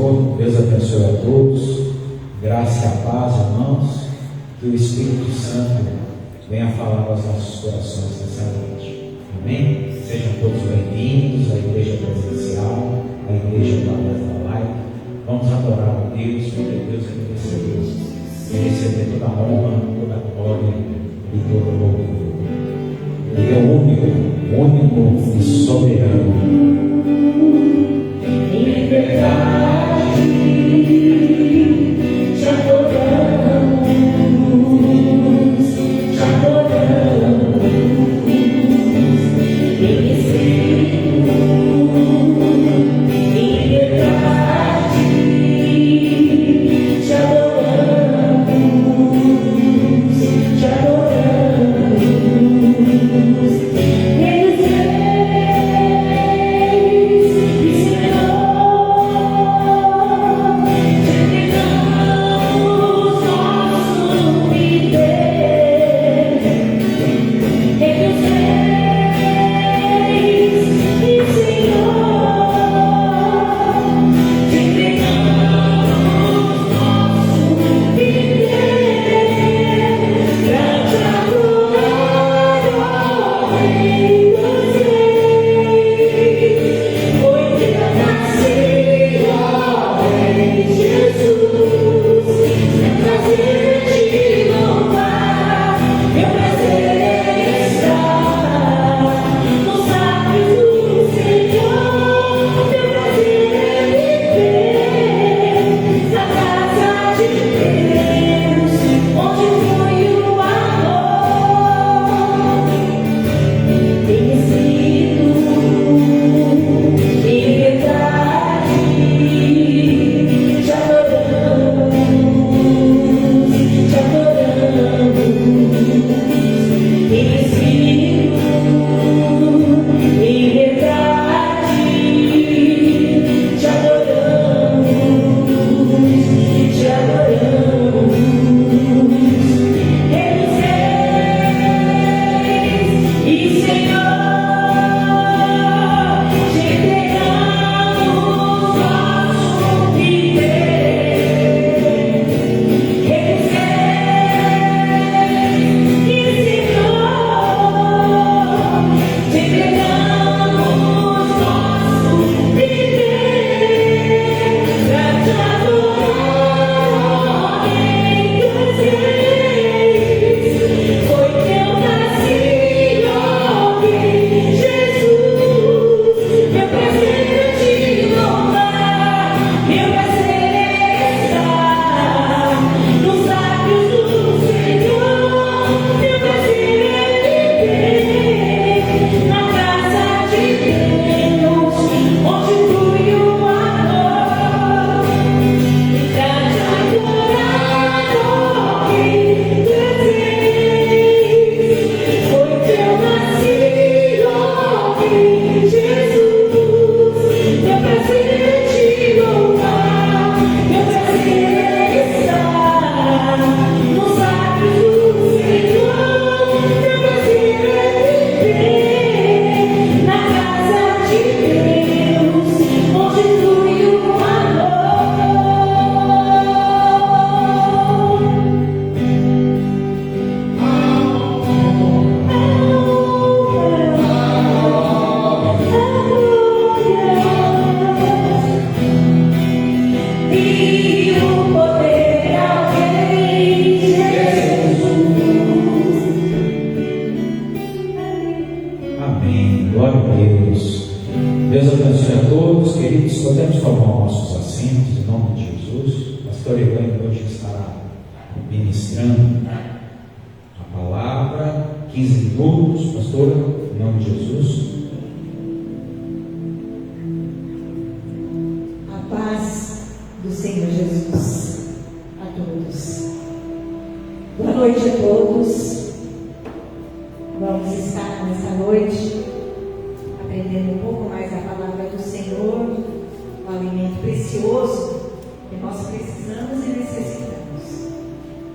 Senhor. Deus abençoe a todos. Graça e a paz, irmãos. Que o Espírito Santo venha falar aos nossos corações nessa noite. Amém? Sejam todos bem-vindos à igreja presencial, à igreja através da live. Vamos adorar a Deus, porque Deus é merecedor. Receber toda a honra, toda a glória e todo o louvor. Ele é o único e soberano. Em liberdade, te adoramos, te adoramos. Em espírito, em liberdade, te adoramos, te adoramos.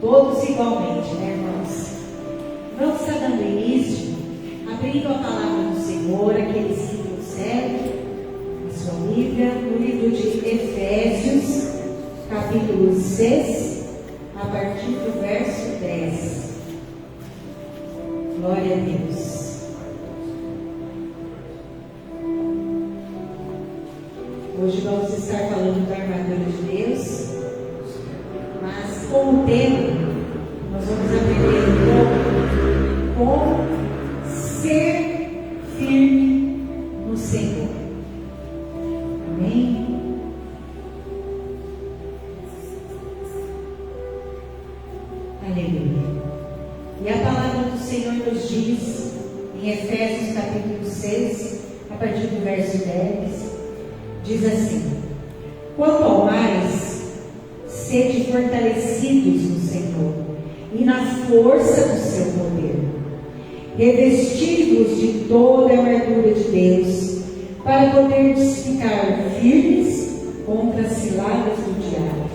Todos igualmente, né, irmãos? Vamos estar dando início, abrindo a palavra do Senhor, aquele símbolo 7, a sua Bíblia, no livro de Efésios, capítulo 6, a partir do verso 10. Glória a Deus. Hoje vamos estar falando da armadura de Deus, mas com o tema nós vamos aprender um pouco como ser firme no Senhor. Amém? Aleluia. E a palavra do Senhor nos diz em Efésios capítulo 6, a partir do verso 10, diz assim: quanto ao mais, sede fortalecidos no Senhor e na força do seu poder, revestidos de toda a armadura de Deus, para poderdes ficar firmes contra as ciladas do diabo.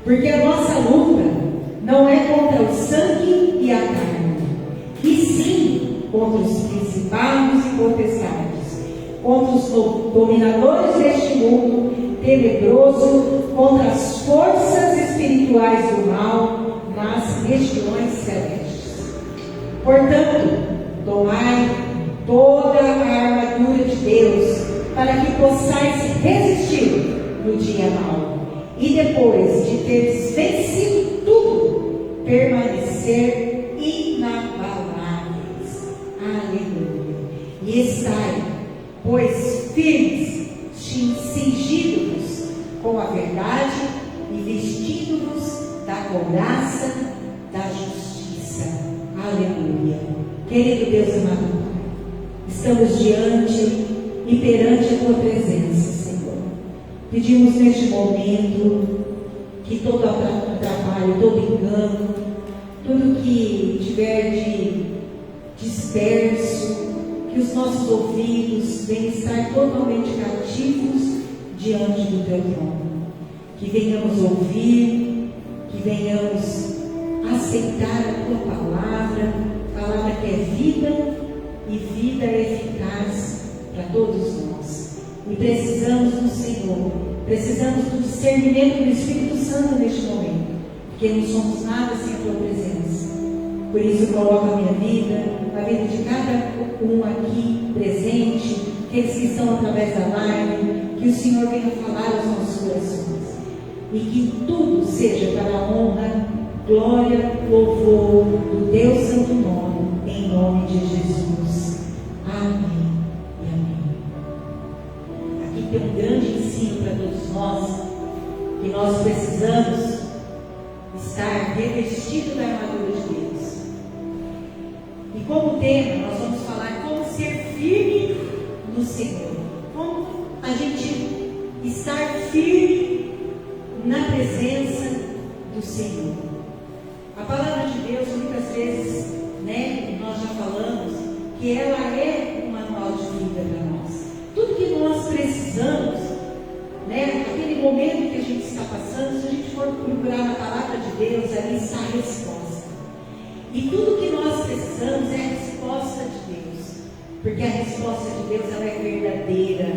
Porque a nossa luta não é contra o sangue e a carne, e sim contra os principados e potestades, contra os dominadores deste mundo tenebroso, contra as forças espirituais do mal nas regiões celestes. Portanto, tomai toda a armadura de Deus, para que possais resistir no dia mau, e depois de teres vencido tudo, permanecer inabaláveis. Aleluia. E estai, pois, firmes, cingidos-vos com a verdade e vestindo-vos da couraça da justiça. Aleluia. Querido Deus amado, estamos diante e perante a tua presença, Senhor. Pedimos neste momento que todo atrapalho, todo engano, tudo que tiver de disperso, que os nossos ouvidos venham estar totalmente cativos diante do teu trono. Que venhamos ouvir, que venhamos aceitar a tua palavra que é vida e vida eficaz para todos nós. E precisamos do Senhor, precisamos do discernimento do Espírito Santo neste momento, porque não somos nada sem a tua presença. Por isso, coloca a minha vida, a vida de cada um aqui presente, aqueles que estão através da live, que o Senhor venha falar aos nossos corações, e que tudo seja para a honra, glória, louvor do Deus Santo Nome, em nome de Jesus. Amém e amém. Aqui tem um grande ensino para todos nós, que nós precisamos estar revestidos da armadura de Deus. E como tema, nós vamos falar como ser firme no Senhor. Como a gente estar firme na presença do Senhor. A palavra de Deus, muitas vezes, nós já falamos que ela é um manual de vida para nós. Tudo que nós precisamos, naquele momento que a gente está passando, se a gente for procurar na palavra de Deus, ali está a resposta. E tudo que nós precisamos é a resposta de Deus, porque a resposta de Deus ela é verdadeira,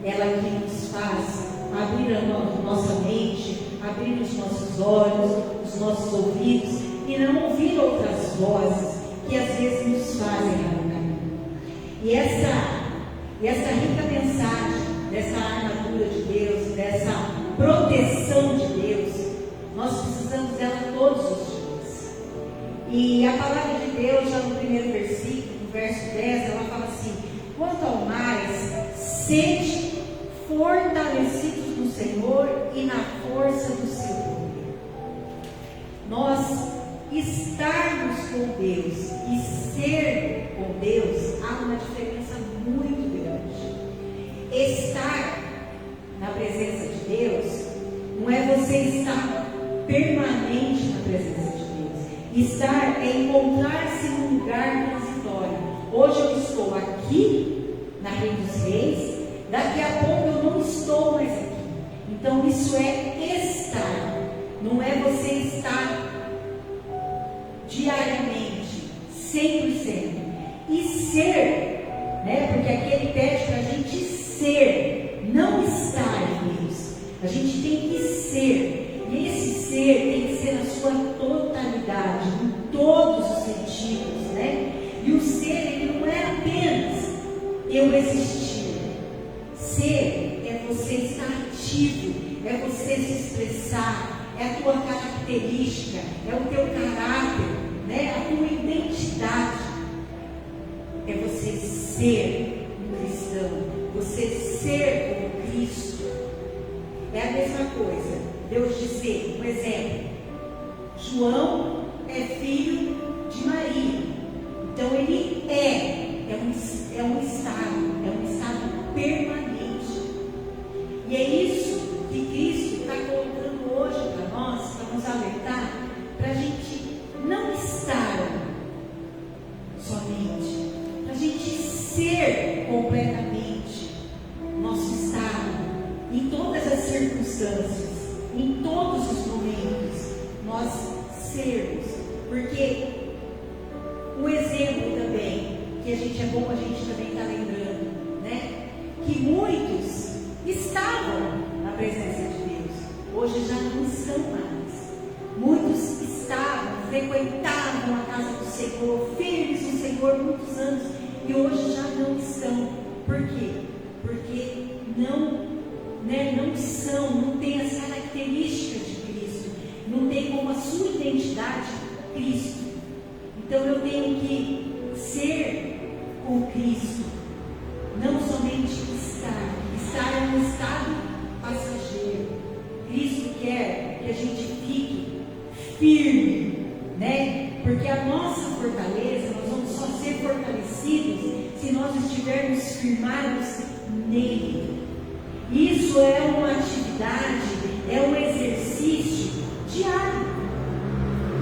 ela que nos faz abrir a nossa mente, abrir os nossos olhos, os nossos ouvidos, e não ouvir outras vozes que às vezes nos fazem errar o caminho. E essa rica mensagem, dessa armadura de Deus, dessa proteção de Deus, nós precisamos dela todos os dias. E a palavra de Deus, já no primeiro versículo, no verso 10, ela fala assim: quanto ao mais, sede fortalecidos no Senhor e na força do seu poder. Nós estarmos com Deus e ser com Deus há uma diferença muito grande. Estar na presença de Deus não é você estar permanente na presença de Deus. Estar é encontrar-se num lugar transitório. Hoje eu estou aqui na Reino dos Reis, daqui a pouco eu não estou mais aqui. Então isso é estar, não é você estar diariamente, 100%. E ser, porque aqui ele pede para a gente ser, não estar em Deus. A gente tem que ser. E esse ser tem que ser na sua totalidade, em todos os sentidos, né? E o ser, ele não é apenas eu existir. Ser é você estar ativo, é você se expressar, é a tua característica, é o teu caráter, né? A tua identidade. É você ser um cristão, você ser como Cristo. É a mesma coisa. Deus dizer, um exemplo: João é filho de Maria. Então ele é um estado permanente. E é isso que Cristo está colocando hoje para nós, para nos alertar, para a gente não estar somente, para a gente ser completamente nosso estado, em todas as circunstâncias, em todos os momentos, nós sermos. Porque um exemplo também, que é bom a gente também estar lembrando, né? Que muitos estavam na presença de Deus, hoje já não estão mais. Muitos estavam, frequentavam a casa do Senhor, firmes no Senhor muitos anos, e hoje já não estão. Por quê? Porque não são, não têm as características de Cristo, não tem como a sua identidade Cristo. Então eu tenho que ser com Cristo, não somente estar. Estar é um estado passageiro. Cristo quer que a gente fique firme, né? Porque a nossa fortaleza, nós vamos só ser fortalecidos se nós estivermos firmados nele. Isso é uma atividade, é um exercício diário.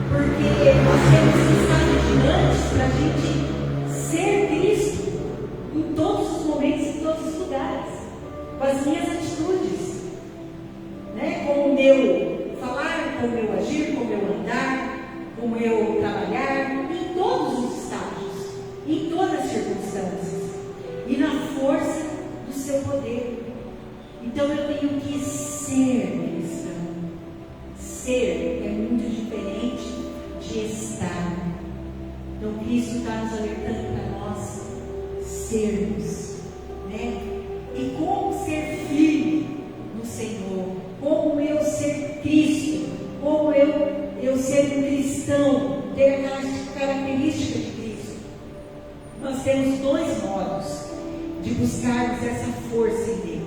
Porque nós temos que estar vigilantes para a gente ser Cristo em todos os momentos, em todos os lugares, com as minhas atitudes, né? Com o meu falar, com o meu agir, com o meu andar, com o meu trabalhar, em todos os estágios, em todas as circunstâncias, e na força do seu poder. Então eu tenho que ser cristão. Ser é muito diferente de estar. Então Cristo está nos alertando para nós sermos, né? E como ser firme no Senhor, como eu ser Cristo, como eu ser um cristão, ter aquelas características de Cristo. Nós temos dois modos de buscarmos essa força em Deus.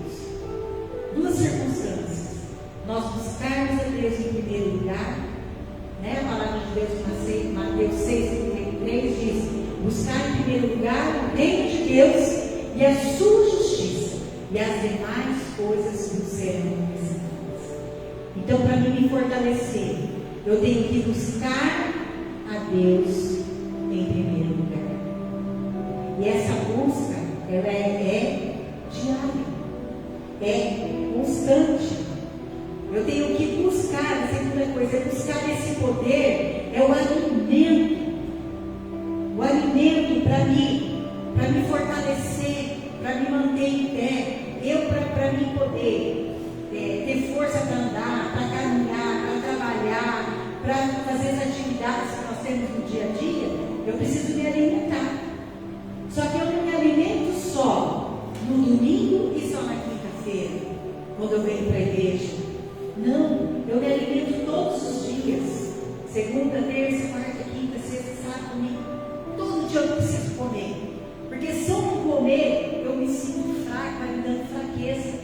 Duas circunstâncias: nós buscarmos a Deus em primeiro lugar, né? A palavra de Deus em Mateus 6,33 diz: buscar em primeiro lugar o reino de Deus e a sua justiça, e as demais coisas nos serão acrescentadas. Então, para mim me fortalecer, eu tenho que buscar a Deus em primeiro lugar. E essa busca, ela é diária, é constante. Eu tenho que buscar, a segunda coisa, é buscar esse poder, é o alimento para me fortalecer, para me manter em pé, para mim poder ter força para andar, para caminhar, para trabalhar, para fazer as atividades que nós temos no dia a dia. Eu preciso me alimentar. Só que eu não me alimento só no domingo e só na quinta-feira, quando eu venho para a igreja. Não, eu me alimento todos os dias. Segunda, terça, quarta, quinta, sexta, sábado, domingo. Todo dia eu preciso comer. Porque se eu não comer, eu me sinto fraco, vai me dando fraqueza.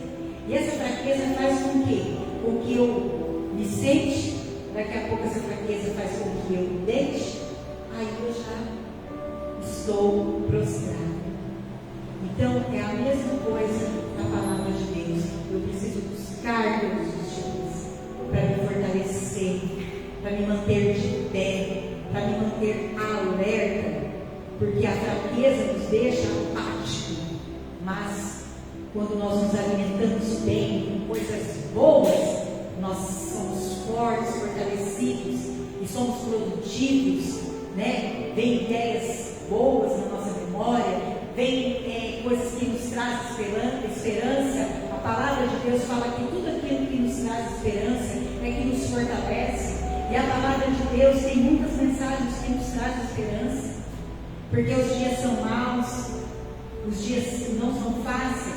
E essa fraqueza faz com que eu me sente. Daqui a pouco essa fraqueza faz com que eu me deixe. Aí eu já estou prostrado. Então é a mesma coisa na palavra de Deus. Eu preciso buscar todos os dias para me fortalecer, para me manter de pé, para me manter alerta, porque a fraqueza nos deixa apáticos. Mas quando nós nos alimentamos bem com coisas boas, nós somos fortes, fortalecidos e somos produtivos, né? Vem ideias boas na nossa memória, vem coisas que nos trazem esperança. A palavra de Deus fala que tudo aquilo que nos traz esperança é que nos fortalece. E a palavra de Deus tem muitas mensagens que nos trazem esperança, porque os dias são maus, os dias não são fáceis,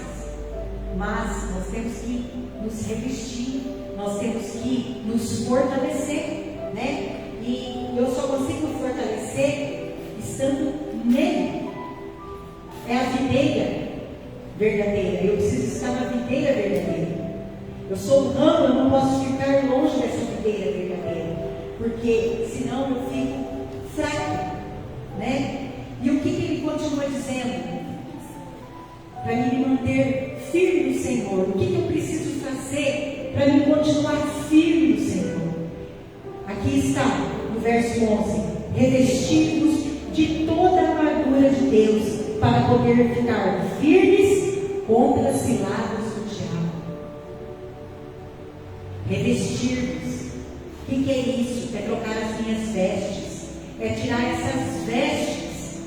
mas nós temos que nos revestir, nós temos que nos fortalecer, né? E eu só consigo me fortalecer estando nele. É a videira verdadeira, eu preciso estar na videira verdadeira. Eu sou um ramo, eu não posso ficar longe dessa videira verdadeira, porque senão eu fico fraco, né? E o que ele continua dizendo? Para me manter firme no Senhor. O que eu preciso fazer para me continuar firme no Senhor? Aqui está, no verso 11: revestidos de toda a armadura de Deus, para poder ficar firmes contra as ciladas do diabo. Revestir-nos. O que é isso? É trocar as minhas vestes, é tirar essas vestes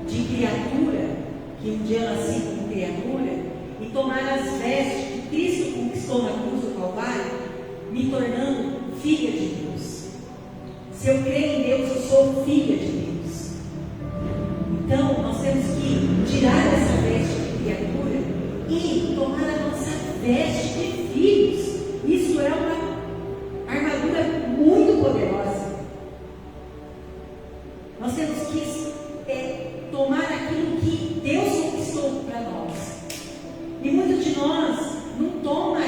de criatura, que um dia eu nasci como criatura, e tomar as vestes que Cristo conquistou na cruz do Calvário, me tornando filha de Deus. Se eu creio em Deus, eu sou filha de Deus. Então, nós temos que tirar essa veste de criatura e tomar a nossa veste de filhos. Isso é uma armadura muito poderosa. Nós temos que tomar aquilo que Deus conquistou para nós. E muitos de nós não tomam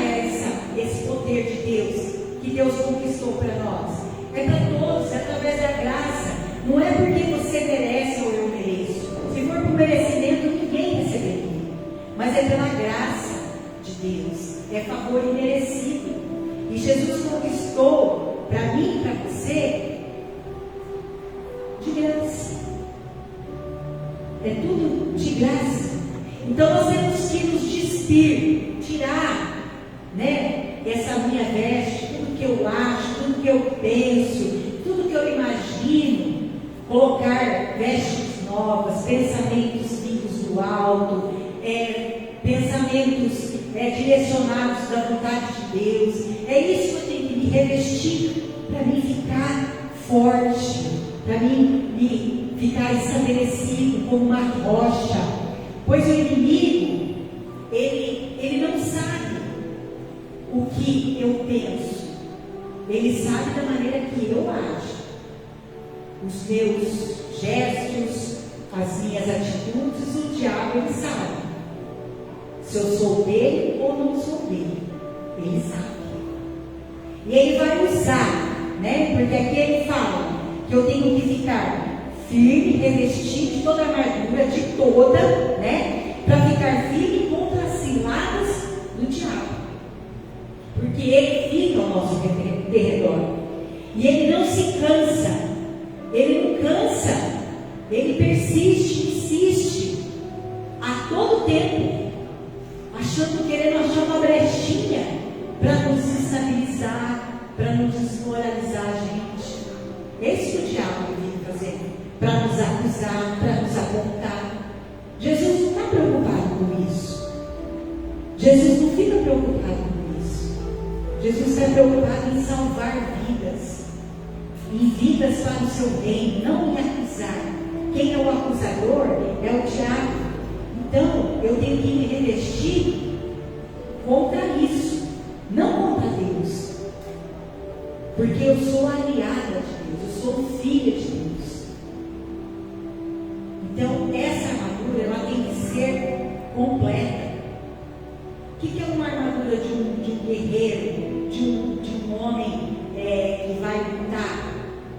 esse poder de Deus, que Deus conquistou para nós. É para todos, é através da graça. Não é porque você merece ou eu mereço. Se for por merecimento, ninguém receberia. Mas é pela graça de Deus. É favor imerecido. E Jesus conquistou para mim e para você de graça. É tudo de graça. Então nós temos que nos despir, tirar, né, essa minha veste, tudo que eu acho, tudo que eu penso, tudo que eu imagino, colocar vestes novas, pensamentos vindos do alto, pensamentos direcionados da vontade de Deus. É isso que eu tenho que me revestir para mim ficar forte, para mim ficar estabelecido como uma rocha. Pois o inimigo, ele não sabe o que eu penso, ele sabe da maneira que eu ajo, os meus gestos, as minhas atitudes. O diabo, ele sabe se eu sou dele ou não sou dele, ele sabe. E ele vai usar, né? Porque aqui ele fala que eu tenho que ficar firme, revestir de toda a armadura, de toda, né? Para ficar firme contra as ciladas do diabo. Porque ele fica ao nosso derredor. E ele não se cansa. Ele não cansa. Ele persiste, insiste. A todo tempo. Querendo achar uma brechinha para nos desestabilizar, para nos desmoralizar a gente. É isso que o diabo vem fazendo, para nos acusar, para nos apontar. Jesus não está preocupado com isso. Jesus não fica preocupado com isso. Jesus está preocupado em salvar vidas, em vidas para o seu reino, não em acusar. Quem é o acusador é o diabo. Então, eu tenho que me revestir contra isso, não contra Deus, porque eu sou aliada de Deus, eu sou filha de Deus. Então, essa armadura, ela tem que ser completa. O que é uma armadura de um guerreiro, de um homem que vai lutar,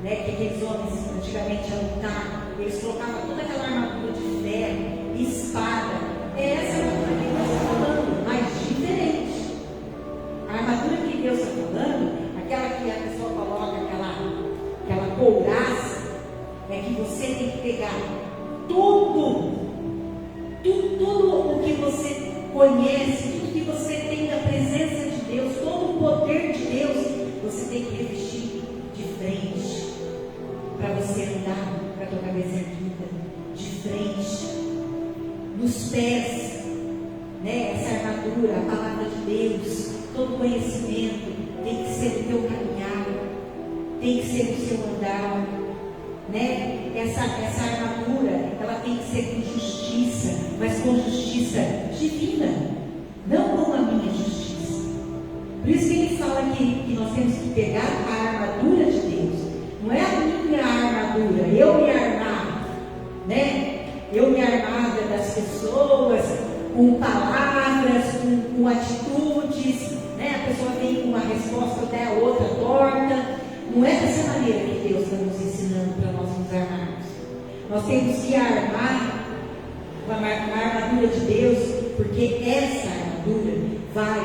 né? Que aqueles homens antigamente iam lutar, eles colocavam toda aquela armadura de ferro, espada. É essa armadura que Deus está falando, mas diferente. A armadura que Deus está falando, aquela que a pessoa coloca, aquela couraça, é que você tem que pegar tudo o que você conhece, tudo que você tem da presença de Deus, todo o poder de Deus, você tem que revestir de frente, para você andar, para tua cabeça erguida, de frente, nos pés, né? Essa armadura, a palavra de Deus, todo conhecimento, tem que ser o teu caminhar, tem que ser o seu andar, né? Essa armadura, ela tem que ser com justiça, mas com justiça divina, não com a minha justiça. Por isso que ele fala que nós temos que pegar a armadura de Deus. Não é a minha armadura, eu me armar, né? Eu me armar das pessoas, com palavras, com atitudes, né? A pessoa vem com uma resposta até a outra torta. Não é dessa maneira que Deus está nos ensinando para nós nos armarmos. Nós temos que armar com a armadura de Deus, porque essa armadura vai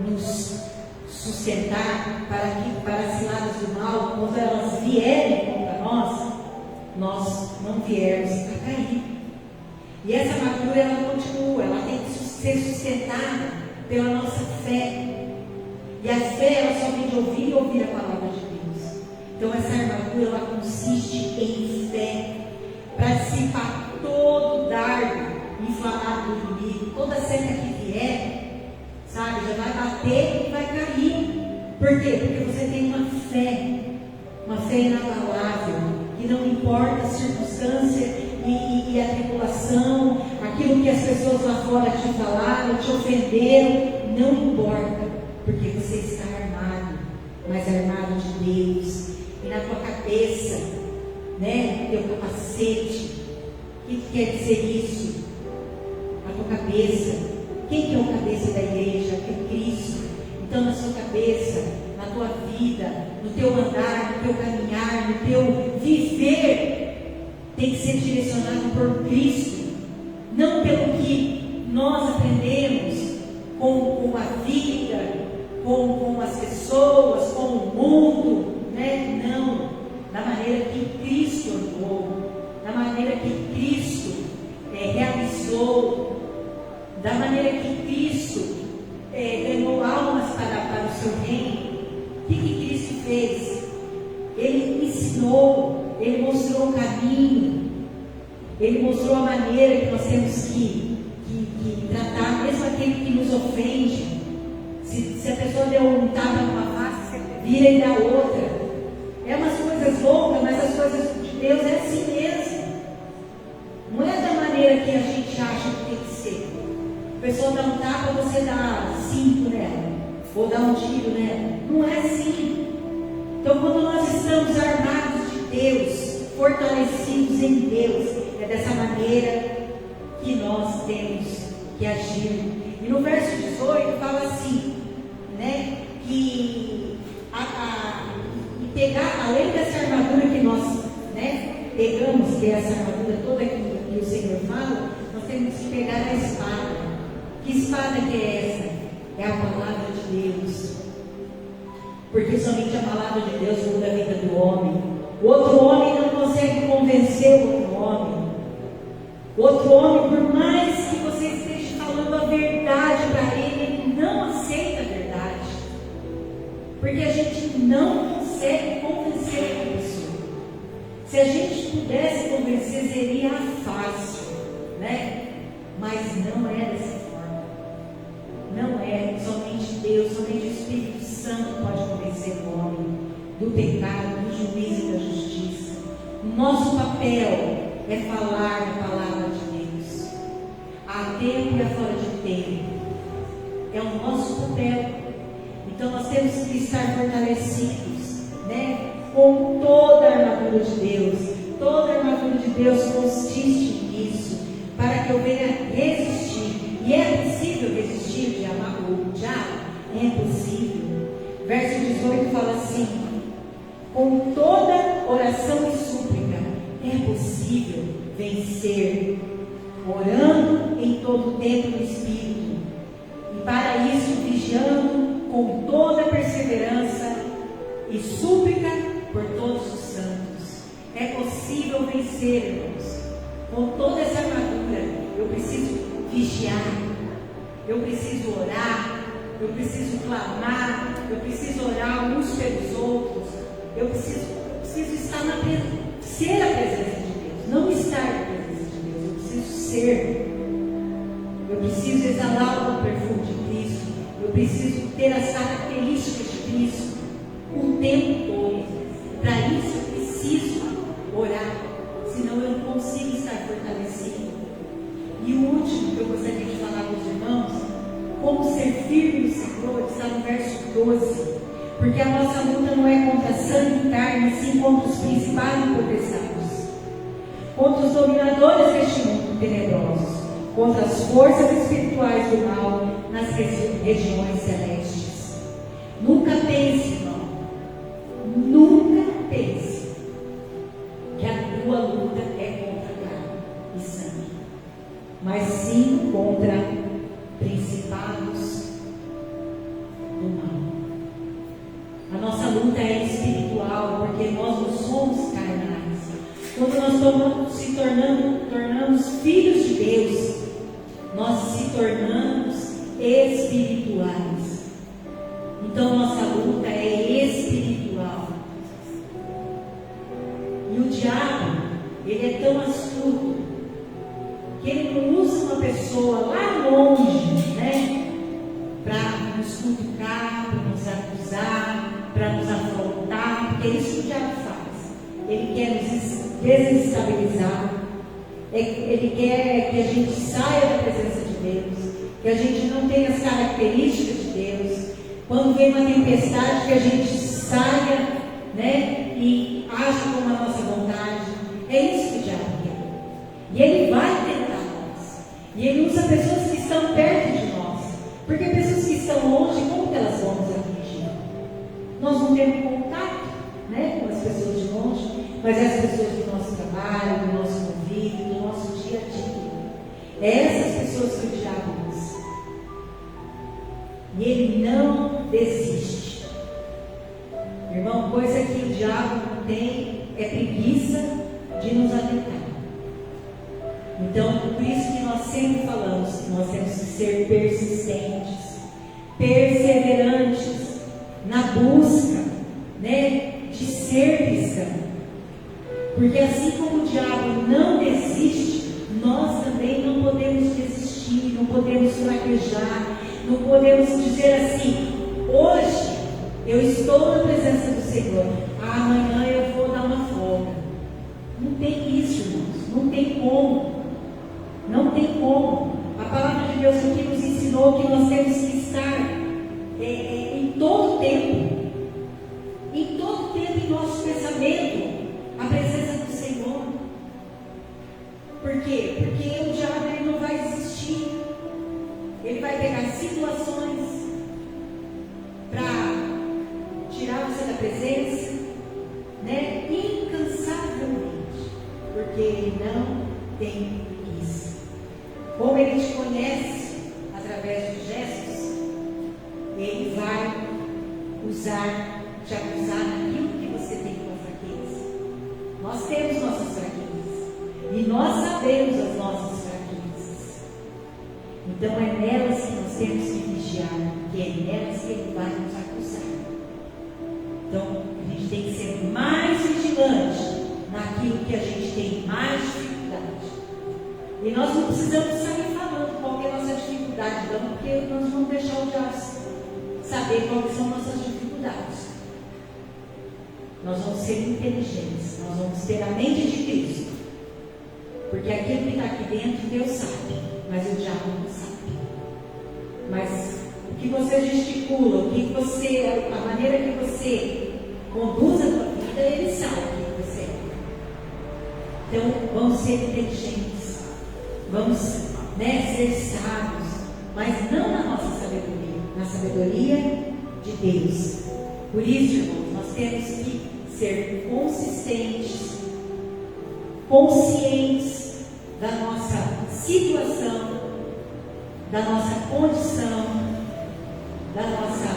nos sustentar para as ciladas do mal. Quando elas vierem contra nós não viermos a cair. E essa armadura, ela continua, ela tem que ser sustentada pela nossa fé. E a fé, ela só vem de ouvir e ouvir a palavra de Deus. Então essa armadura, ela consiste em fé, para dissipar todo dardo inflamado do inimigo, toda seta que vier, sabe, já vai bater e vai cair. Por quê? Porque você tem uma fé inabalável, que não importa a circunstância e a tribulação, aquilo que as pessoas lá fora te falaram, te ofenderam, não importa, porque você está armado, mas armado de Deus. E na tua cabeça, né, teu capacete, o que quer dizer isso? A tua cabeça, quem que é o cabeça da igreja? É Cristo. Então na sua cabeça, na tua vida, no teu andar, no teu caminhar, no teu viver, tem que ser direcionado por Cristo, não pelo que nós aprendemos com a vida, com as pessoas, com o mundo, né? Não, da maneira que Cristo andou, da maneira que Cristo realizou, da maneira que Cristo ganhou almas para o seu reino. O que Cristo fez? Ele ensinou, ele mostrou o caminho, ele mostrou a maneira que nós temos que tratar, mesmo aquele que nos ofende. Se a pessoa deu um tapa numa face, você vira e dá outra. É umas coisas loucas, mas as coisas de Deus é assim mesmo. Não é da maneira que a gente acha que tem que ser. A pessoa dá um tapa, você dá 5 nela, ou dá um tiro nela. Não é assim. Então, quando nós estamos armados de Deus, fortalecidos em Deus, é dessa maneira que nós temos que agir. E no verso 18 fala assim, né, que pegar, além dessa armadura que nós, né, pegamos, que é essa armadura toda que o Senhor fala, nós temos que pegar a espada. Que espada que é essa? É a palavra de Deus. Porque somente a palavra de Deus muda a vida do homem. O outro homem não consegue convencer o outro homem. O outro homem, por mais que você esteja falando a verdade para ele não aceita a verdade. Porque a gente não consegue convencer a pessoa. Se a gente pudesse convencer, seria fácil, né? Mas não é dessa forma. Não é. Somente Deus, somente o Espírito Santo pode convencer o homem do pecado, do juízo e da justiça. O nosso papel é falar a palavra de Deus, a tempo e a fora de tempo. É o nosso papel. Então nós temos que estar fortalecidos, né, com toda a armadura de Deus. Toda a armadura de Deus consiste nisso, para que eu venha resistir. E é possível resistir de amar o diabo? É possível. Verso 18 fala assim: com toda oração e súplica é possível vencer, orando em todo tempo no Espírito, e para isso vigiando com toda perseverança e súplica por todos os santos. É possível vencer, irmãos. Com toda essa armadura, eu preciso vigiar, eu preciso orar, eu preciso clamar, eu preciso orar uns pelos outros, eu preciso estar ser a presença de Deus, não estar na presença de Deus, eu preciso ser. Eu preciso exalar o perfume de Cristo, eu preciso ter as características de Cristo. tempo todo. Para isso eu preciso orar, senão eu não consigo estar fortalecido. E o último que eu gostaria de falar com os irmãos, como ser firme no Senhor, está no verso 12. Porque a nossa luta não é contra sangue e carne, sim contra os principados e potestades, contra os dominadores deste mundo tenebrosos, contra as forças espirituais do mal nas regiões celestes. Nunca pense, irmão, nunca pense que a tua luta é contra carne e sangue, mas sim contra principados do mal. A nossa luta é espiritual, porque nós não somos carnais. Quando nós tornamos filhos de Deus, nós se tornamos espirituais. Então nossa luta é espiritual. E o diabo, ele é tão astuto que ele não usa uma pessoa lá longe, né, para nos cutucar, para nos acusar, para nos afrontar, porque é isso que o diabo faz. Ele quer nos desestabilizar, ele quer que a gente saia da presença de Deus, que a gente não tenha as características de Deus. Quando vem uma tempestade, que a gente saia, né, e age com a nossa vontade. É isso que o diabo quer. E ele vai tentar nós. E ele usa pessoas que estão perto de nós. Porque pessoas que estão longe, como que elas vão nos atingir? Nós não temos contato, né, com as pessoas de longe, mas é as pessoas do nosso trabalho, do nosso convívio, do nosso dia a dia. É essas pessoas que o diabo usa. E ele não desiste. Irmão, coisa que o diabo não tem é preguiça de nos atacar. Então, por isso que nós sempre falamos que nós temos que ser persistentes, perseverantes na busca, né, de ser cristão. Porque assim como o diabo não desiste, nós também não podemos desistir, não podemos fraquejar, não podemos dizer assim: hoje eu estou na presença do Senhor, amanhã eu vou dar uma folga. Não tem isso, irmãos, não tem como. Não tem como. A palavra de Deus aqui nos ensinou que nós temos que estar em todo tempo em nosso pensamento, a presença do Senhor. Por quê? Porque o diabo ele não vai desistir. Ele vai pegar situações para tirar você da presença, né, incansavelmente, porque ele não tem isso. Como ele te conhece através dos gestos, ele vai te acusar naquilo que você tem como fraqueza. Nós temos nossas fraquezas e nós sabemos as nossas fraquezas. Então é nelas que nós temos que vigiar, porque é nelas que ele vai nos acusar. Então a gente tem que ser mais vigilante naquilo que a gente tem mais dificuldade. E nós não precisamos sair falando qual é a nossa dificuldade, não, porque nós vamos deixar o diabo saber quais são nossas dificuldades. Nós vamos ser inteligentes, nós vamos ter a mente de Cristo. Porque aquilo que está aqui dentro, Deus sabe, mas o diabo não sabe. Mas o que você gesticula, a maneira que você conduz a sua vida, ele sabe o que você é. Então, vamos ser inteligentes, vamos, né, ser sábios, mas não na nossa sabedoria, na sabedoria de Deus. Por isso, irmãos, nós temos que ser consistentes, conscientes da nossa situação, da nossa condição, da nossa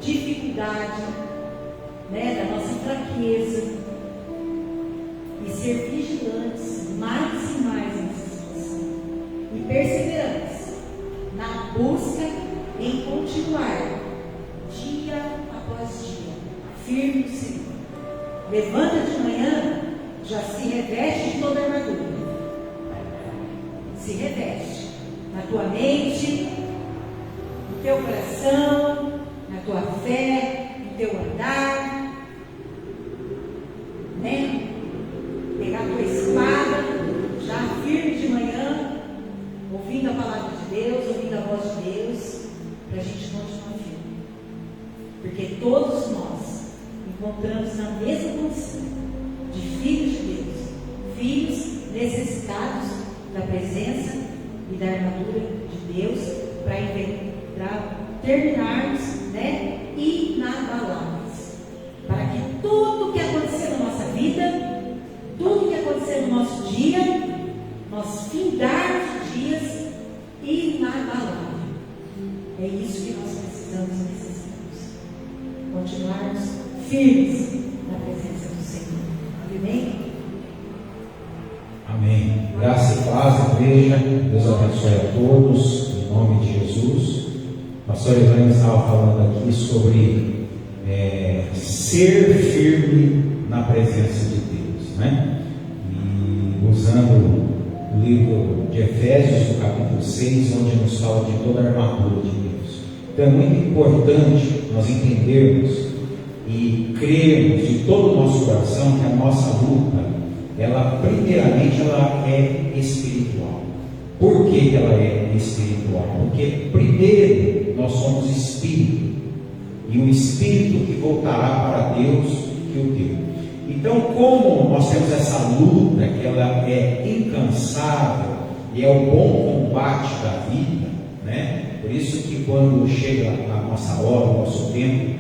dificuldade, né, da nossa fraqueza, e ser vigilantes mais e mais nessa situação, e perseverantes na busca em continuar dia após dia, firme no Senhor. Levanta de manhã, já se reveste de toda a armadura. Se reveste na tua mente, no teu coração, na tua fé, no teu porque todos nós encontramos na mesma condição de filhos de Deus, filhos necessitados da presença e da armadura de Deus para terminarmos, inabaláveis, para que tudo que acontecer na nossa vida, tudo que acontecer no nosso dia, nós findarmos os dias inabaláveis. É isso que nós precisamos e necessitamos. Continuarmos firmes na presença do Senhor. Amém? Amém. Graça e paz, igreja. Deus abençoe a todos, em nome de Jesus. O pastor Ivan estava falando aqui sobre ser firme na presença de Deus, né? E usando o livro de Efésios, no capítulo 6, onde nos fala de toda a armadura de Deus. Então é muito importante nós entendermos e crermos de todo o nosso coração que a nossa luta, primeiramente, ela é espiritual. Por que ela é espiritual? Porque primeiro nós somos espírito, e o espírito que voltará para Deus que o deu. Então, como nós temos essa luta, que ela é incansável, e é o bom combate da vida, né? Por isso que quando chega a nossa hora, o nosso tempo,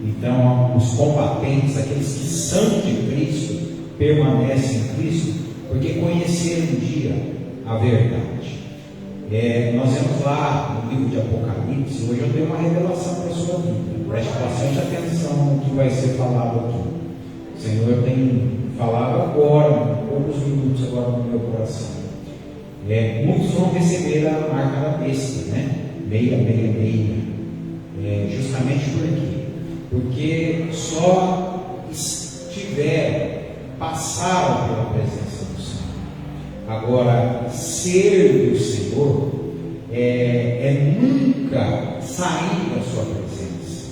então os combatentes, aqueles que são de Cristo, permanecem em Cristo, porque conheceram um dia a verdade. Nós vemos lá no livro de Apocalipse. Hoje eu tenho uma revelação para a sua vida. Preste bastante atenção no que vai ser falado aqui. O Senhor tem falado agora, poucos minutos agora no meu coração. Muitos vão receber a marca da besta, né? 666. Justamente por aqui. Porque só passaram pela presença do Senhor. Agora, ser do Senhor nunca sair da sua presença,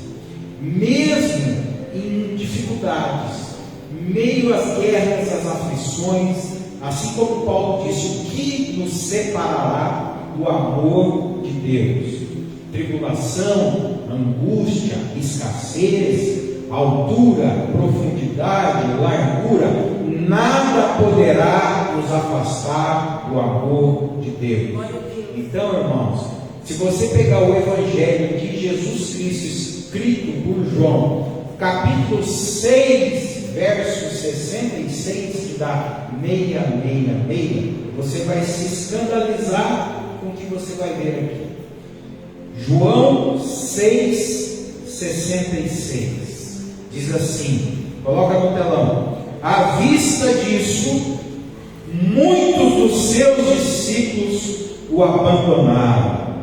mesmo em dificuldades, meio às guerras, às aflições, assim como Paulo disse: o que nos separará do amor de Deus? Tribulação, angústia, escassez, altura, profundidade, largura, nada poderá nos afastar do amor de Deus. Então, irmãos, se você pegar o Evangelho de Jesus Cristo escrito por João, capítulo 6, verso 66, que dá 666, você vai se escandalizar com o que você vai ver aqui. João 6,66 diz assim, coloca no telão: à vista disso, muitos dos seus discípulos o abandonaram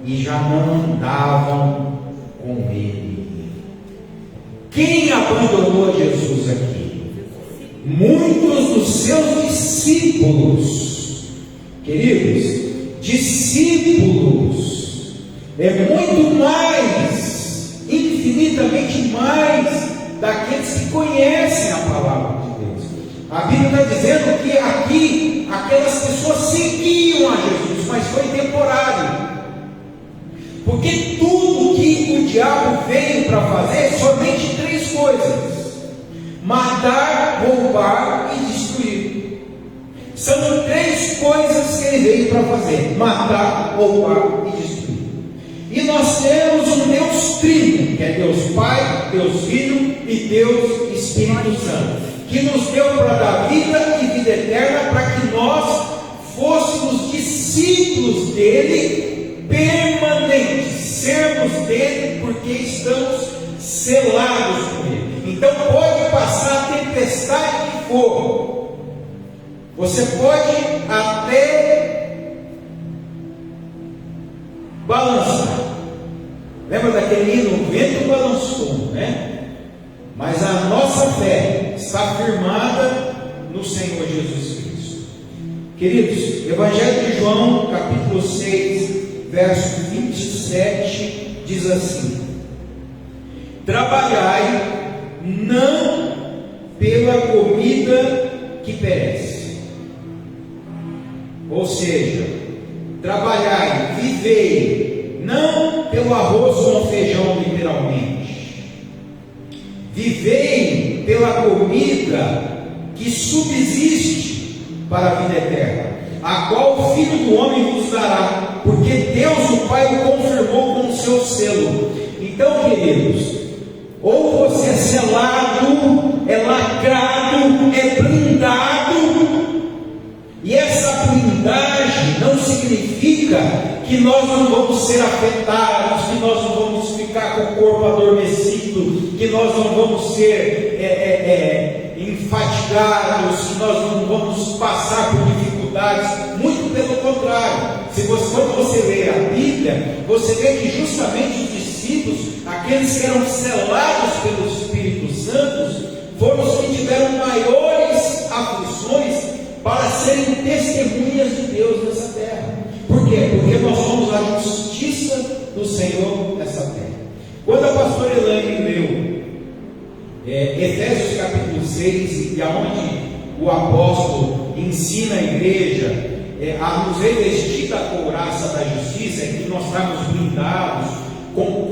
e já não andavam com ele. Quem abandonou Jesus aqui? Muitos dos seus discípulos. Queridos, discípulos é muito mais, infinitamente mais, daqueles que conhecem a palavra de Deus. A Bíblia está dizendo que aqui aquelas pessoas seguiam a Jesus, mas foi temporário. Porque tudo que o diabo veio para fazer, somente 3 coisas: matar, roubar e destruir. São 3 coisas que ele veio para fazer: matar, roubar e destruir. E nós temos um Deus Trino, que é Deus Pai, Deus Filho e Deus Espírito Santo, que nos deu para dar vida e vida eterna, para que nós fôssemos discípulos dele permanentes, sermos dele porque estamos selados com ele. Então pode passar a tempestade que for, você pode até balançar. Lembra daquele hino? O vento balançou, né? Mas a nossa fé está firmada no Senhor Jesus Cristo. Queridos, Evangelho de João, capítulo 6, verso 27, diz assim: trabalhai não pela comida que perece, ou seja, trabalhai, vivei, não pelo arroz com feijão, literalmente, vivei pela comida que subsiste para a vida eterna, a qual o Filho do Homem vos dará, porque Deus o Pai o confirmou com o seu selo. Então, queridos, ou você é selado, é lacrado, é blindado, e essa blindagem não significa que nós não vamos ser afetados, que nós não vamos ficar com o corpo adormecido, que nós não vamos ser enfatigados, que nós não vamos passar por dificuldades. Muito pelo contrário. Quando você lê a Bíblia, você vê que justamente os discípulos, aqueles que eram selados pelo Espírito Santo, foram os que tiveram maiores aflições para serem testemunhas de Deus nessa terra. Por quê? Porque nós somos a justiça do Senhor nessa terra. Quando a pastora Elaine leu Efésios capítulo 6, e aonde o apóstolo ensina a igreja a nos revestir da couraça da justiça, em que nós estamos blindados como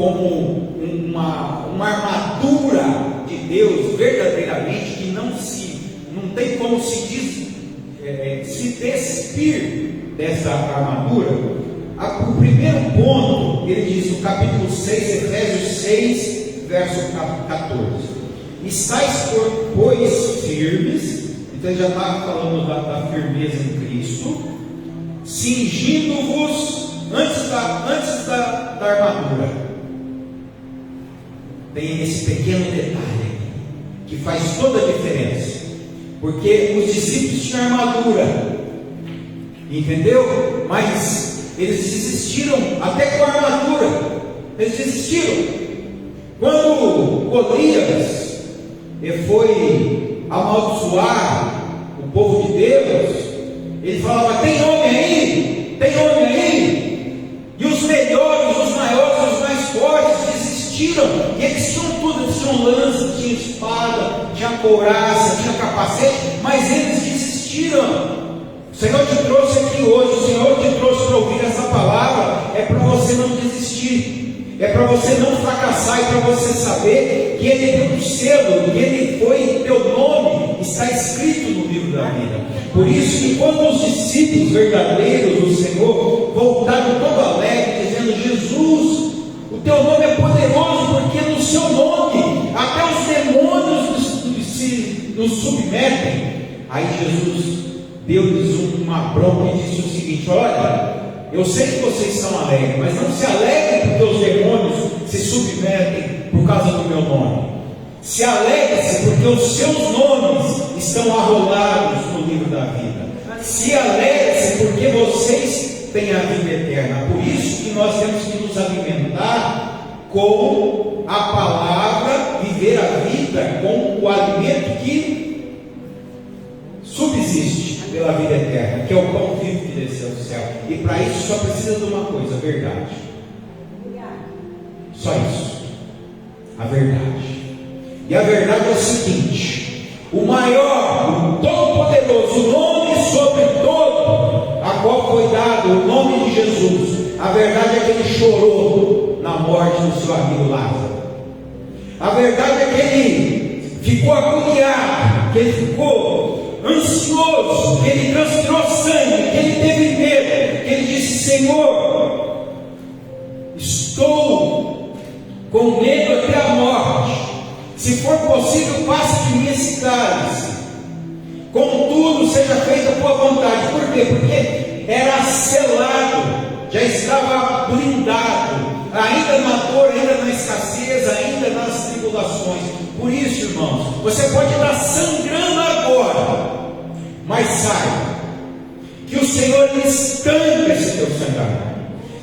uma armadura de Deus verdadeiramente, que não tem como se despir dessa armadura. O primeiro ponto, ele diz no capítulo 6, Efésios 6, verso 14: estáis, pois, firmes. Então ele já estava falando da firmeza em Cristo, cingindo-vos antes da armadura. Tem esse pequeno detalhe que faz toda a diferença, porque os discípulos tinham armadura, entendeu? Mas eles desistiram até com a armadura. Eles desistiram. Quando Golias foi amaldiçoar o povo de Deus, ele falava: tem homem aí? Tem homem aí? E os melhores, os maiores, os mais fortes desistiram. E eles tinham tudo, eles tinham lança, tinham espada, tinha couraça, tinha capacete, mas eles desistiram. O Senhor te trouxe aqui hoje, o Senhor te trouxe para ouvir essa palavra, é para você não desistir, é para você não fracassar, e para você saber que Ele deu um selo, que Ele foi, teu nome está escrito no livro da vida. Por isso que quando os discípulos verdadeiros do Senhor voltaram todo alegre, dizendo: Jesus, o teu nome é poderoso, porque no seu nome até os demônios nos submetem. Aí Jesus deu-lhes uma bronca e disse o seguinte: olha, eu sei que vocês são alegres, mas não se alegrem porque os demônios se submetem por causa do meu nome. Se alegre-se porque os seus nomes estão arrolados no livro da vida. Se alegre-se porque vocês têm a vida eterna. Por isso que nós temos que nos alimentar com a palavra, viver a vida com o alimento que subsiste pela vida eterna, que é o pão vivo que desceu do céu. E para isso só precisa de uma coisa: a verdade. Só isso, a verdade. E a verdade é o seguinte: o maior, o todo-poderoso, o nome sobre todo, a qual foi dado o nome de Jesus. A verdade é que ele chorou na morte do seu amigo Lázaro. A verdade é que ele ficou agoniado, que ele ficou ansioso, que ele transpirou sangue, que ele teve medo, que ele disse: Senhor, estou com medo até a morte. Se for possível, passe de mim esse cálice. Contudo, seja feita a tua vontade. Por quê? Porque era selado, já estava blindado, ainda na dor, ainda na escassez, ainda nas tribulações. Por isso, irmãos, você pode estar sangrando agora, mas saiba que o Senhor estanca esse teu sangramento.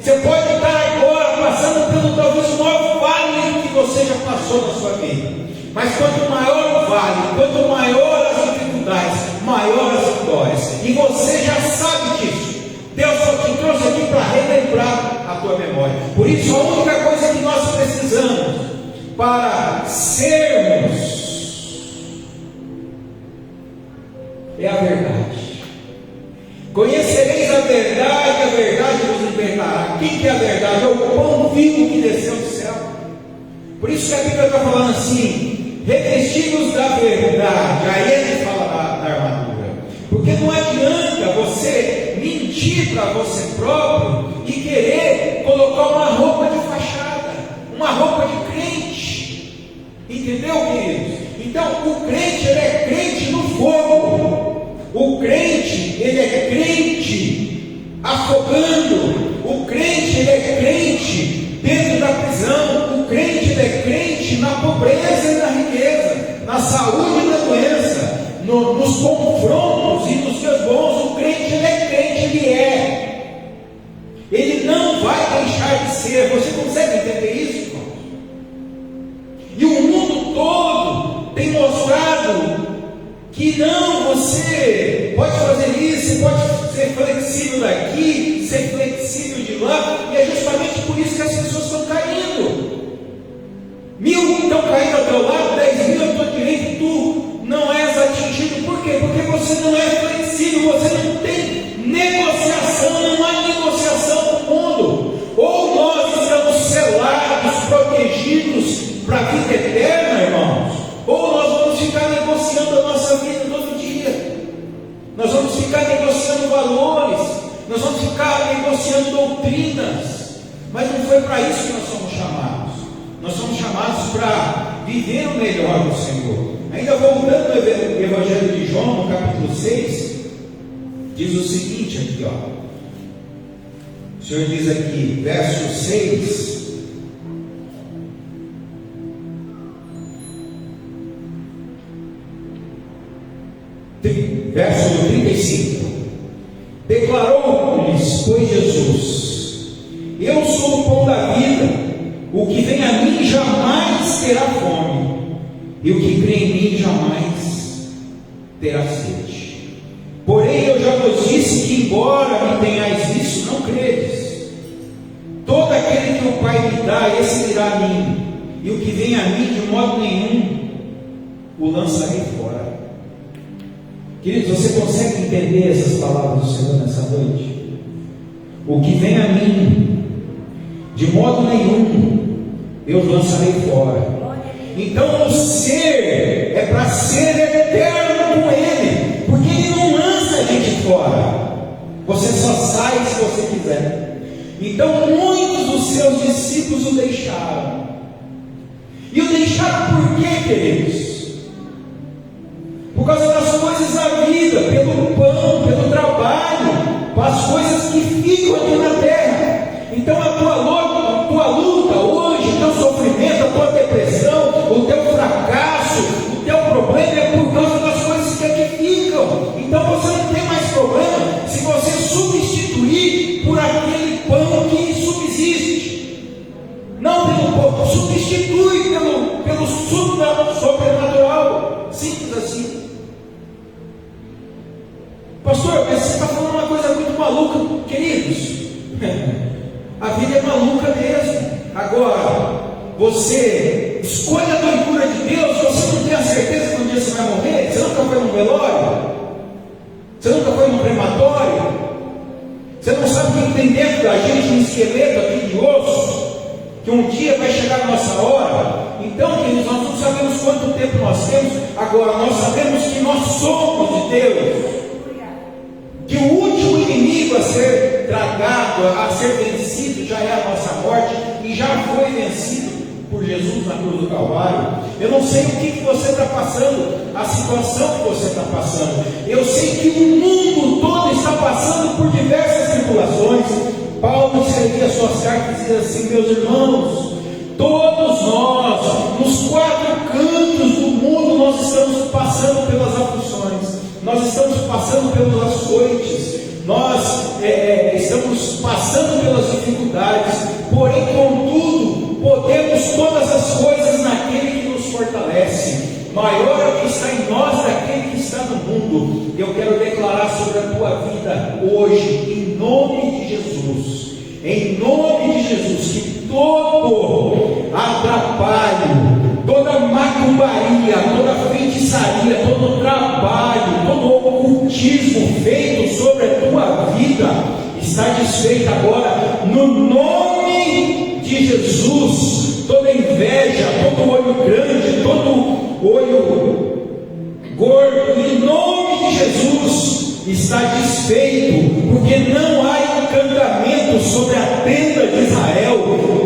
Você pode estar agora passando pelo talvez o maior vale que você já passou na sua vida. Mas quanto maior o vale, quanto maior as dificuldades, maior as vitórias. E você já sabe disso. Deus só te trouxe aqui para relembrar a tua memória. Por isso, a única coisa que nós precisamos para sermos é a verdade. Conhecereis a verdade vos libertará. Quem que é a verdade? É o pão vivo que desceu do céu. Por isso que a Bíblia está falando assim: revestidos da verdade. Aí ele fala da armadura. Porque não adianta você mentir para você próprio e querer colocar uma roupa de fachada, uma roupa de crente. Entendeu, queridos? Então, o crente, ele é crente no fogo. O crente, ele é crente afogando. O crente, ele é crente dentro da prisão. O crente, ele é crente na pobreza e na riqueza, na saúde e na doença, nos confrontos e nos dias bons. O crente, ele é crente, ele é. Ele não vai deixar de ser. Você consegue entender isso, irmãos? E o mundo todo tem mostrado que não, você pode fazer isso, você pode ser flexível daqui, ser flexível de lá, e é justamente por isso que as pessoas estão caindo. 1000 estão caindo ao teu lado, 10.000 à tua direita, e tu não és atingido. Por quê? Porque você não é flexível, você não tem negociação, não há negociação com o mundo. Ou nós estamos selados, protegidos para a vida eterna, irmãos, ou nós vamos ficar negociando a nossa vida todo dia. Nós vamos ficar negociando valores, nós vamos ficar negociando doutrinas. Mas não foi para isso que nós somos chamados. Nós somos chamados para viver o melhor do Senhor. Ainda voltando ao Evangelho de João, no capítulo 6, diz o seguinte aqui, ó. O Senhor diz aqui, verso 6. Verso 35. Declarou-lhes, pois, Jesus: eu sou o pão da vida, o que vem a mim jamais terá fome, e o que crê em mim jamais terá sede. Porém eu já vos disse que, embora me tenhais visto, não credes. Todo aquele que o Pai me dá, esse virá a mim, e o que vem a mim, de modo nenhum o lançarei fora. Queridos, você consegue entender essas palavras do Senhor nessa noite? O que vem a mim, de modo nenhum eu lançarei fora. Então o ser é para ser eterno com Ele, porque Ele não lança a gente fora. Você só sai se você quiser. Então muitos dos seus discípulos o deixaram. E o deixaram por quê, queridos? Por causa das coisas da vida, pelo pão, pelo trabalho, as coisas que ficam aqui na terra. Então a tua luta hoje, o teu sofrimento, a tua depressão, o teu fracasso, o teu problema é por causa das coisas que aqui ficam. Então você não tem mais problema se você substituir por aquele pão que subsiste. Não pelo pão, substitui pelo sobrenatural. Simples assim. Pastor, mas você está falando uma coisa muito maluca. Queridos, a vida é maluca mesmo. Agora, você escolhe a doidura de Deus. Você não tem a certeza que um dia você vai morrer. Você nunca foi num velório, você nunca foi num crematório, você não sabe o que tem dentro da gente, um esqueleto aqui de osso, que um dia vai chegar a nossa hora. Então, queridos, nós não sabemos quanto tempo nós temos. Agora, nós sabemos que nós somos de Deus, que o último inimigo a ser tragado, a ser vencido, já é a nossa morte, e já foi vencido por Jesus na cruz do Calvário. Eu não sei o que você está passando, a situação que você está passando. Eu sei que o mundo todo está passando por diversas tribulações. Paulo escrevia suas cartas e dizia assim: meus irmãos, todos nós, nos 4 cantos do mundo, nós estamos passando pelas aflições, nós estamos passando pelos açoites, nós estamos passando pelas dificuldades. Porém, contudo, podemos todas as coisas naquele que nos fortalece. Maior é o que está em nós daquele que está no mundo. Eu quero declarar sobre a tua vida hoje, em nome de Jesus, em nome de Jesus, que todo atrapalho, toda macumbaria, toda feitiçaria, todo trabalho, todo ocultismo feito sobre a tua vida está desfeito agora, no nome de Jesus. Toda inveja, todo olho grande, todo olho gordo, em nome de Jesus, está desfeito, porque não há encantamento sobre a tenda de Israel,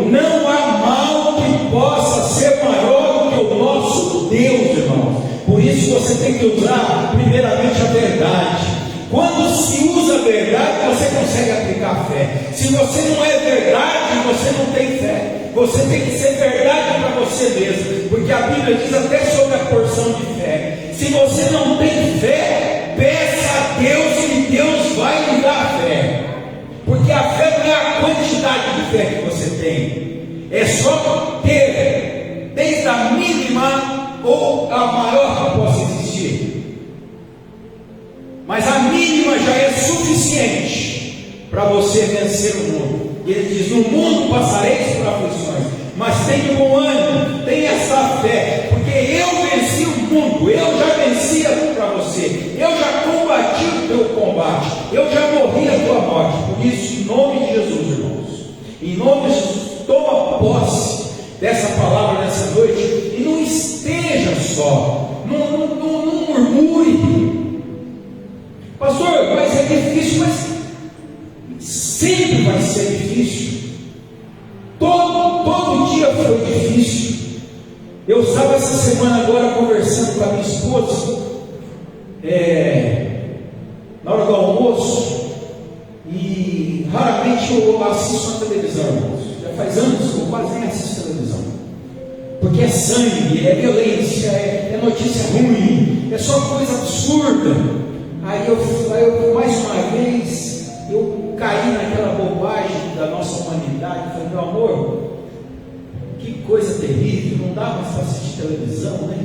não há mal que possa ser maior do que o nosso Deus, irmãos. Por isso você tem que usar primeiramente a verdade. Quando se usa a verdade, você consegue aplicar fé. Se você não é verdade, você não tem fé. Você tem que ser verdade para você mesmo, porque a Bíblia diz até sobre a porção de fé. Se você não tem fé, peça a Deus que Deus vai lhe dar fé, porque a fé não é a quantidade de fé que você tem, é só ter, desde a mínima ou a maior que possa existir, mas a mínima já é suficiente para você vencer o mundo. Ele diz: no mundo passareis por aflições, mas tenha bom ânimo, tenha essa fé, porque eu venci o mundo, eu já vencia para você, eu já combati o teu combate, eu já morri a tua morte. Por isso, em nome de Jesus, irmãos, em nome de Jesus, toma posse dessa palavra nessa noite, e não esteja só, não murmure. Pastor, mas é difícil, mas sempre vai ser difícil. Todo dia foi difícil. Eu estava essa semana agora conversando com a minha esposa, na hora do almoço, e raramente eu assisto a televisão, irmãos. Já faz anos que eu quase nem assisto a televisão, porque é sangue, é violência, é notícia ruim, é só coisa absurda. Aí eu mais uma vez, eu caí naquela bobagem da nossa humanidade. Falei: meu amor, que coisa terrível, não dá mais para assistir televisão, né?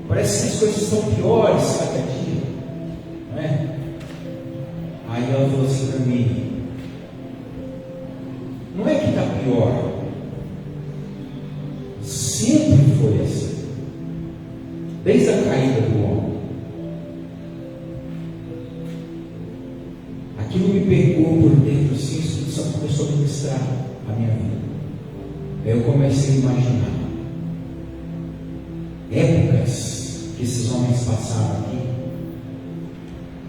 Parece que as coisas estão piores cada dia, não é? Aí ela falou assim para mim: não é que está pior, sempre foi assim, desde a caída do homem. Aquilo me pegou por dentro, assim, isso só começou a ministrar a minha vida. Aí eu comecei a imaginar épocas que esses homens passaram aqui,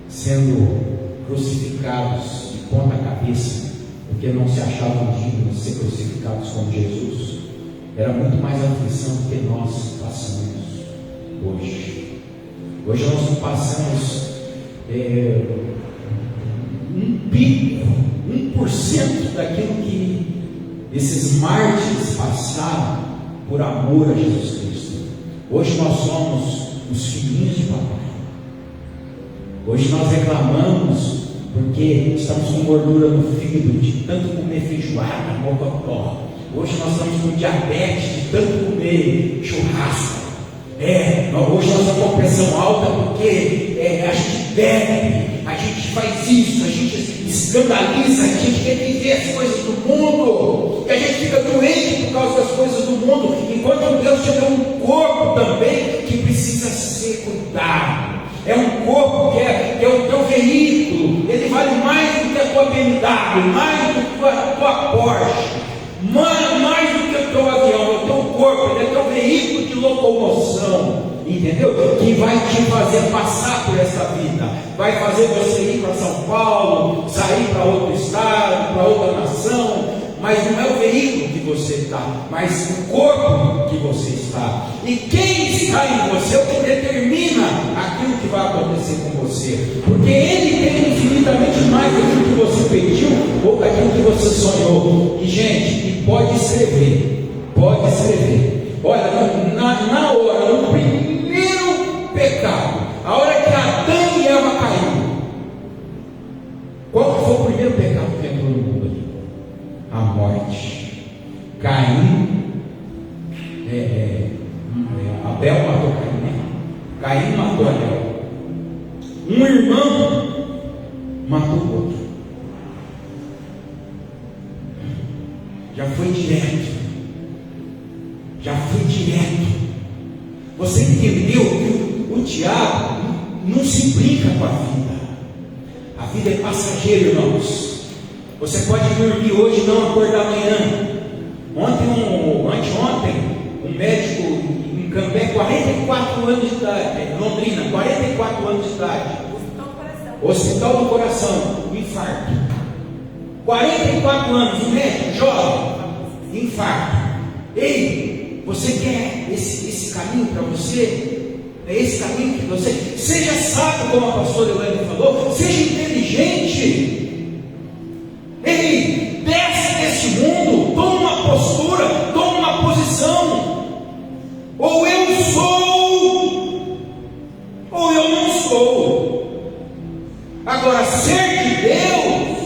sendo crucificados de ponta cabeça, porque não se achavam dignos de ser crucificados como Jesus. Era muito mais aflição do que nós passamos hoje. Hoje nós não passamos um pico, 1% daquilo que esses mártires passaram por amor a Jesus Cristo. Hoje nós somos os filhinhos de papai. Hoje nós reclamamos porque estamos com gordura no fígado de tanto comer feijoada, mocotó. Hoje nós estamos com diabetes de tanto comer churrasco. Hoje nós estamos com pressão alta porque a gente bebe, a gente faz isso, a gente escandaliza, a gente quer viver as coisas do mundo, e a gente fica doente por causa das coisas do mundo, enquanto Deus te deu um corpo também que precisa ser cuidado. É um corpo que é o teu veículo, ele vale mais do que a tua BMW, mais do que a tua Porsche, mais do que o teu avião. É o teu corpo, ele é teu veículo de locomoção, entendeu? Que vai te fazer passar por essa vida, vai fazer você ir para São Paulo, sair para outro estado, para outra nação. Mas não é o veículo que você está, mas o corpo que você está. E quem está em você é o que determina aquilo que vai acontecer com você, porque Ele tem infinitamente mais daquilo que você pediu ou daquilo que você sonhou. E gente, pode escrever. Olha, na hora, no primeiro pecado, a hora que Adão e Eva caíram, qual foi o primeiro pecado que entrou no mundo ali? A morte. Caim, Abel matou Caim, né? Caim matou Abel. Um irmão matou o outro. Já foi direto. Você entendeu que o diabo não se brinca com a vida. A vida é passageira, irmãos. Você pode dormir hoje e não acordar amanhã. Anteontem, um médico em Cambé, 44 anos de idade. Londrina, 44 anos de idade. Hospital do Coração, infarto. 44 anos, um médico, jovem, infarto. Ei, você quer esse caminho para você? É esse caminho que você... Seja sábio, como a pastora Elaine falou, seja inteligente. Ei, desce desse mundo, toma uma postura, toma uma posição. Ou eu sou, ou eu não sou. Agora, ser de Deus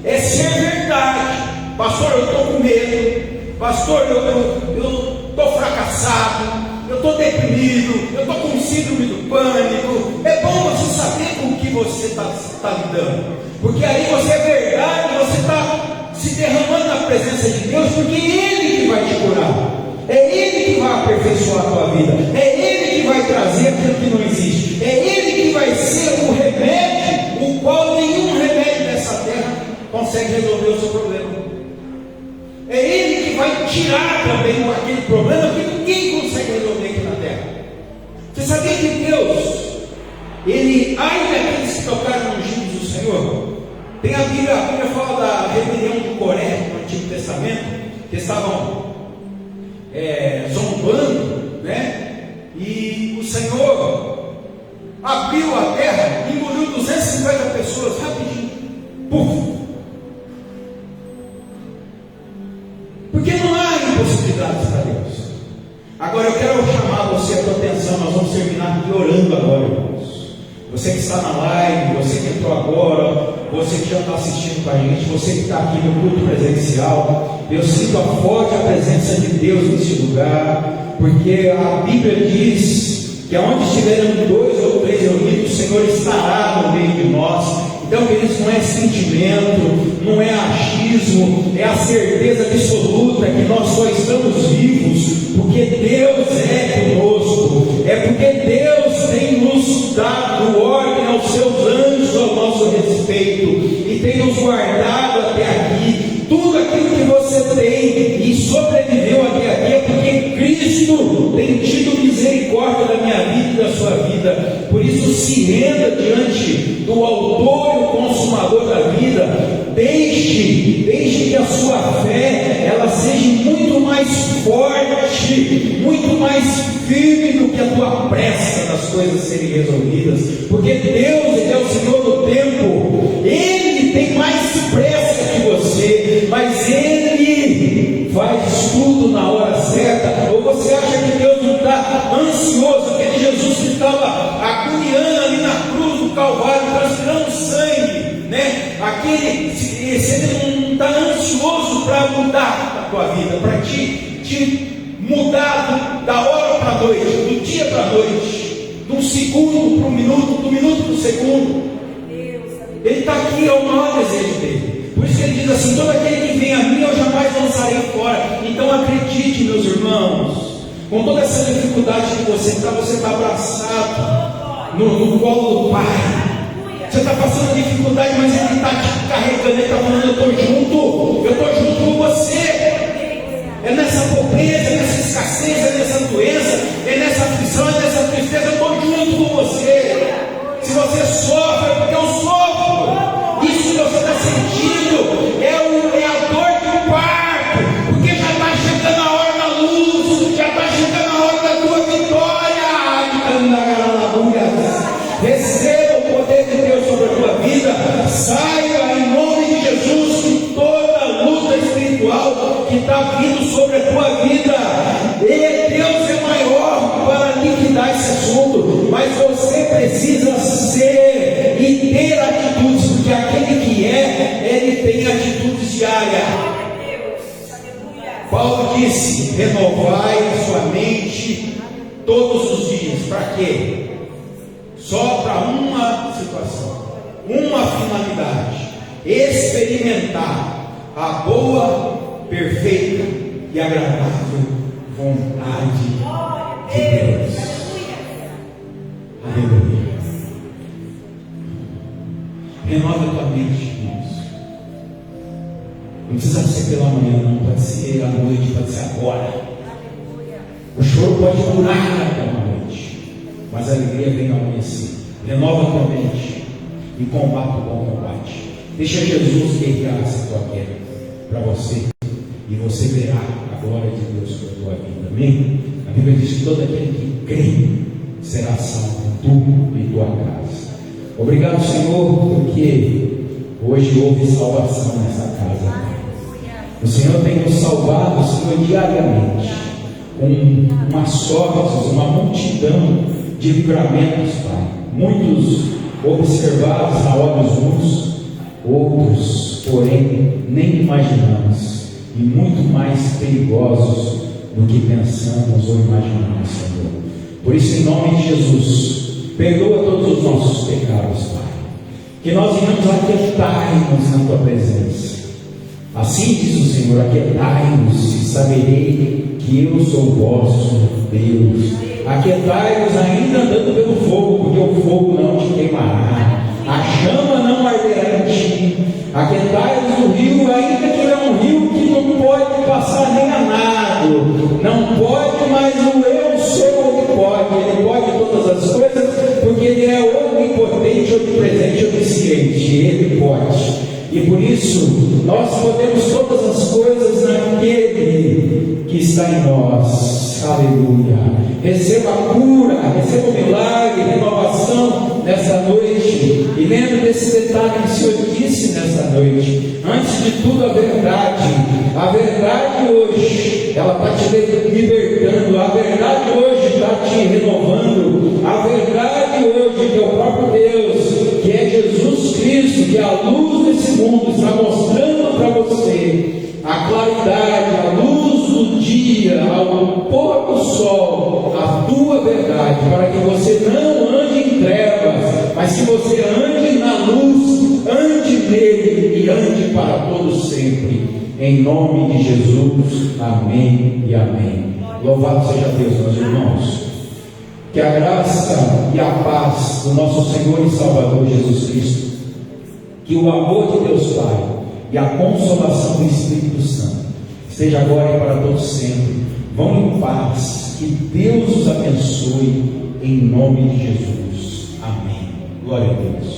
é ser verdade. Pastor, eu estou com medo. Pastor, eu estou fracassado. Eu estou deprimido. Eu estou com síndrome do pânico. É bom você saber com o que você está lidando. Porque aí você é verdade, você está se derramando na presença de Deus, porque é Ele que vai te curar. É Ele que vai aperfeiçoar a tua vida. É Ele que vai trazer aquilo que não existe. É Ele que vai ser o remédio, o qual nenhum remédio dessa terra consegue resolver o seu problema. É Ele que vai tirar também aquele problema que ninguém consegue resolver aqui na terra. Você sabia que Deus, Ele, ai daqueles que tocaram nos gibos do Senhor? Tem a Bíblia fala da rebelião de Coré no Antigo Testamento, que estavam zombando, né? E o Senhor abriu a terra e engoliu 250 pessoas rapidinho. Puf! Porque não há impossibilidades para Deus. Agora eu quero chamar você a tua atenção. Nós vamos terminar aqui orando agora, irmãos. Você que está na live, você que entrou agora, você que já está assistindo com a gente, você que está aqui no culto presencial, eu sinto a forte presença de Deus neste lugar, porque a Bíblia diz que aonde estiverem 2 ou 3 reunidos, o Senhor estará no meio de nós. Então, queridos, não é sentimento, não é achismo, é a certeza absoluta que nós só estamos vivos porque Deus é conosco, é porque Deus tem nos dado ordem aos seus anjos ao nosso respeito e tem nos guardado até aqui. Tudo aquilo que você tem e sobreviveu até aqui é porque Cristo tem tido misericórdia da minha vida e da sua vida. Por isso, se renda diante do autor e o consumador da vida. Deixe que a sua fé ela seja muito mais forte, muito mais firme do que a tua pressa das coisas serem resolvidas. Porque Deus é o Senhor do tempo. Ele tem mais pressa que você, mas Ele faz tudo na hora certa. Ou você acha que Deus não está ansioso? Aquele Jesus que estava agoniando ali na cruz do Calvário, transpirando sangue, né? Se Ele não está ansioso para mudar a tua vida, para te mudar da hora para a noite, do dia para a noite, de um segundo para um minuto, do minuto para o segundo. Ele está aqui, é o maior desejo dele. Por isso que ele diz assim: todo aquele que vem a mim eu jamais lançarei fora. Então acredite, meus irmãos, com toda essa dificuldade que você está abraçado no colo do Pai. Você está passando dificuldade, mas Ele está te carregando. Ele está falando: eu estou junto com você. É nessa pobreza, é nessa escassez, é nessa doença, é nessa aflição, é nessa tristeza. Eu estou junto com você. Se você sofre, é porque eu sofro. Isso que você está sentindo é a dor do parto, porque já está chegando a hora da luz, já está chegando a hora da tua vitória. Receba o poder de Deus sobre a tua vida. Saiba em nome de Jesus que toda luta espiritual que está vindo sobre a tua vida, Deus é maior para liquidar esse assunto, mas você precisa ser e ter atitudes, porque aquele que ele tem atitudes diárias. Paulo disse: renovai a sua mente todos os dias. Para quê? Só para uma situação, uma finalidade: experimentar a boa, perfeita e agradável vontade de Deus. Aleluia. Renova a tua mente, irmãos. Não precisa ser pela manhã, não. Pode ser à noite, pode ser agora. O choro pode durar até uma noite, mas a alegria vem ao amanhecer. Renova a tua mente e combate o bom combate. Deixa Jesus guerrear essa tua guerra para você, e você verá a glória de Deus sobre a tua vida. Amém? A Bíblia diz que todo aquele que crê será salvo, tu e tua casa. Obrigado, Senhor, porque hoje houve salvação nessa casa. O Senhor tem nos salvado, Senhor, diariamente, com uma sorte, uma multidão de livramentos, Pai. Muitos observados a olhos nus, outros, porém, nem imaginamos, e muito mais perigosos do que pensamos ou imaginamos, Senhor. Por isso, em nome de Jesus, perdoa todos os nossos pecados, Pai. Que nós venhamos aquietar-nos na tua presença. Assim diz o Senhor: aquietai-nos e saberei que eu sou o vosso Deus. Aquietai-nos ainda andando pelo fogo, porque o fogo não te queimará, a chama não arderá em ti. Aquietai-nos no rio, ainda que ele é um rio que não pode passar nem a nado, não pode, mas o eu sou que pode. Ele pode todas as coisas, porque ele é onipotente, onipresente, onisciente. Ele pode. E por isso, nós podemos todas as coisas naquele que está em nós. Aleluia. Receba a cura, receba o milagre, renovação nessa noite. E lembre desse detalhe que o Senhor disse nessa noite. Antes de tudo, a verdade hoje, ela está te libertando. A verdade hoje está te renovando. A verdade hoje, que é o próprio Deus, que é Jesus Cristo, que é a luz desse mundo, está mostrando para você a claridade, a luz do dia, ao pôr do sol, a tua verdade, para que você não ande em trevas, mas que você ande na luz, ande nele e ande para todo sempre. Em nome de Jesus, amém e amém. Louvado seja Deus, meus irmãos. Que a graça e a paz do nosso Senhor e Salvador Jesus Cristo, que o amor de Deus Pai e a consolação do Espírito Santo esteja agora e para todos sempre. Vão em paz, que Deus os abençoe em nome de Jesus. Amém. Glória a Deus.